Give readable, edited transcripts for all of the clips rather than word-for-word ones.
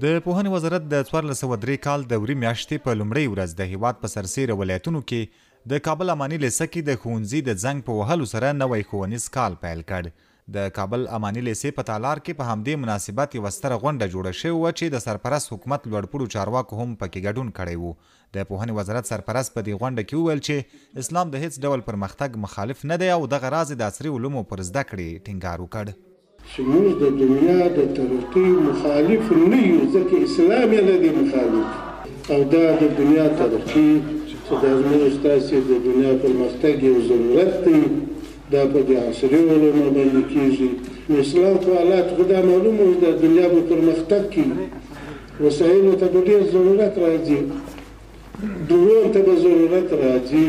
د پوهنې وزارت د 1403 کال د وری میاشتې په لومړۍ ورځ د هیواد په سرسیره ولایتونو کې د کابل اماني لیسه کې د ښوونځي د زنګ په وهلو سره نوی ښوونیز کال پیل کړ. د کابل اماني لیسې په تالار کې په همدې مناسبت یوه ستره غونډه جوړه شوې وه چې د سرپرست حکومت لوړپوړو چارواکو هم پکې ګډون کړی و. د پوهنې وزارت سرپرست په دې غونډه کې وویل چې اسلام د هیڅ ډول پرمختګ مخالف نه دی او دغه راز د عصري علومو پر زده کړې ټینګار وکړ. چې موږ د دنیا د ترقۍ مخالف نه یو، ځکه اسلام یې نه دی مخالف، او دا د دنیا ترقي چې دا زموږ ستاسې د دنیا پرمختګ یو ضرورت دی، دا په دې عصري علومو باندې کېږي. نو اسلام په حالات خو دا معلومه د دنیا په پرمختګ کې وسایلو ته به ډېر ضرورت راځي، ډرون ته به ضرورت راځي.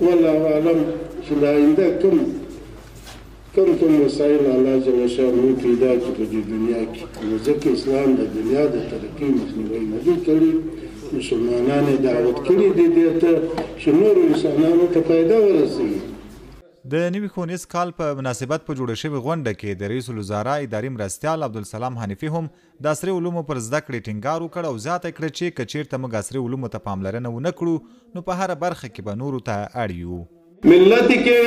والله اعلم چې د آینده کوم وسایل الله جل شانه پیدا کړي په دې دنیا کې، نو ځکه اسلام د دنیا د ترقۍ مخنیوی نه دی کړی. مسلمانان یې دعوت کړي دي دې ته چې نورو انسانانو ته فایده ورسوي. د نوي ښوونیز کال په مناسبت په جوړه شوې غونډه کې د رئیس الوزرا اداري مرستیال عبدالسلام حنیفي هم د عصري علومو پر زده کړې ټینګار وکړ او زیاته کړه چې که چیرته موږ عصري علومو ته پاملرنه ونه کړو نو په هره برخه کې به نورو ته اړ یو. ملت کې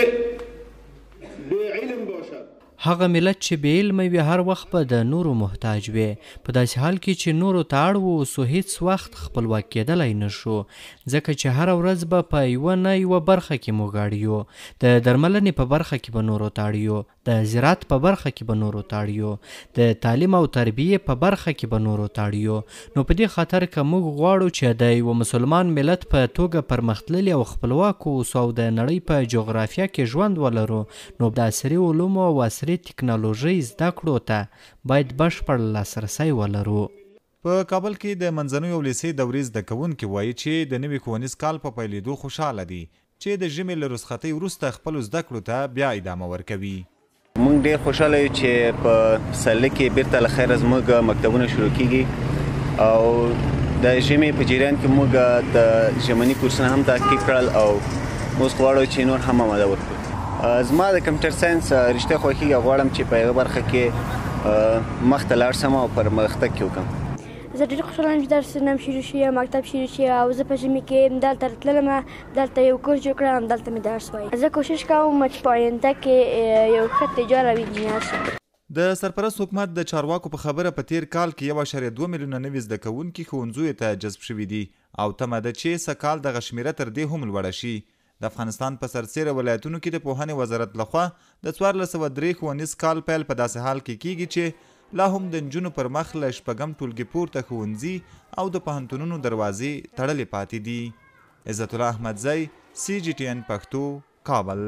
هغه ملت چې بې علمه وي هر وخت به د نورو محتاج وي، په داسې حال کې چې نورو ته اړ واوسو هیڅ وخت خپلواک کېدلی نه شو، ځکه چې هره ورځ به په یوه نه یوه برخه کې موږ اړ یو. د درملنې په برخه کې به نورو ته اړ یو، د زراعت په برخه کې به نورو ته اړ یو، د تعلیم او تربیې په برخه کې به نورو ته اړ یو. نو په دې خاطر که موږ غواړو چې د یوه مسلمان ملت په توګه پرمختللي او خپلواک اوسو او د نړۍ په جغرافیه کې ژوند ولرو، نو د عصري علومو او عصري ټکنالوژۍ زده کړو ته باید بشپړ لاسرسی ولرو. په کابل کې د منځنیو او لیسې دورې زده کوونکي وایي چې د نوي ښوونیز کال په پیلېدو خوشحاله دي چې د ژمي له رخصتۍ وروسته خپلو زده کړو ته بیا ادامه ورکوي. موږ ډېر خوشحاله یو چې په پسرلي کې بیرته له خیره زموږ مکتبونه شروع کیږي او د ژمي په جریان کې موږ د ژمني کورسونه هم تعقیب کړل او اوس غواړو چې نور هم اماده وکړو. زما د کمپیوټر ساینس رشته خوښېږي او غواړم چې په هغه برخه کې مخته لاړ شم او پرمختګ کې وکړم. زه ډېر خوشحاله یم چې درس نم شروع شي، مکتب شروع شي او زه په ژمي کې دلته تللم، دلته یو کورس جوړ کړم، دلته مې درس وایي. زه کوشش کوم چې په آینده کې یو ښه تجار او انجینر شم. د سرپرست حکومت د چارواکو په خبره په تیر کال کې 1.2 میلیونه نوي زده کوونکي ښوونځیو ته جذب شوي دي او تمه ده چې سږکال دغه شمېره تر دې هم لوړه شي. د افغانستان په سرسیره ولایتونو کې د پوهنې وزارت لخوا د 1403 ښوونیز کال پیل په داسې حال کې کیږي چې لا هم د نجونو پر مخ له شپږم ټولګي پورته ښوونځي او د پوهنتونونو دروازې تړلې پاتې دي. عزت الله احمدزی، CGTN پښتو، کابل.